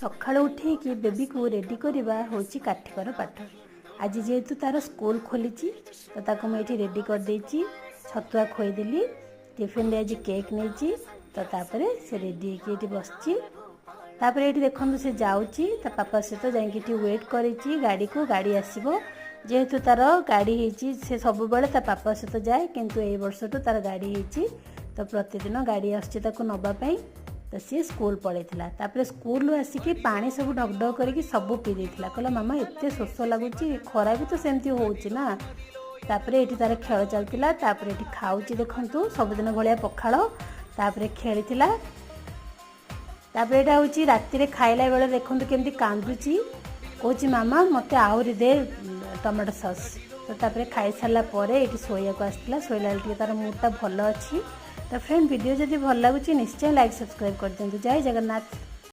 सकाळु उठे कि बेबी को रेडी करवा हूँ काठिकर पाठ। आज जेहेतु तार स्कूल खोली तो ताको मुझे रेडी कर देची। छतुआ खोईदेली टिफिन आज केक नहीं तो तापर से रेडी होती बसची। तापर ये देखो से जाऊँगी पापा सहित जाकि वेट करी गाड़ी को गाड़ी आसब जेहेतु तार गाड़ी होती से सब बेले पापा सहित जाए किंतु ए वर्ष तार गाड़ी होती तो प्रतिदिन गाड़ी आसू नवापाई तो सी स्कूल पड़ेगा। तापर स्कूल आसिक पानी सब ढकढक करके सब पी देता कहला मामा एत शोष लगुच खरा भी तो सेमती होना। तापर ये तार खेल चलता तापर ये खाऊँ देखु सबुदिन भाया पखाड़ तापर खेली तापर यहाँ हूँ राति खाइला बेले देखु केमती कांदुची कौच मामा मत आहरी दे टमाटो सॉस। तो तापर खाई सारा पर ये शोया को आसला शोला तार मूडटा भल अच्छी। तो फ्रेंड वीडियो जदि भल लगुच निश्चय लाइक सब्सक्राइब कर दिंतु। जय जगन्नाथ।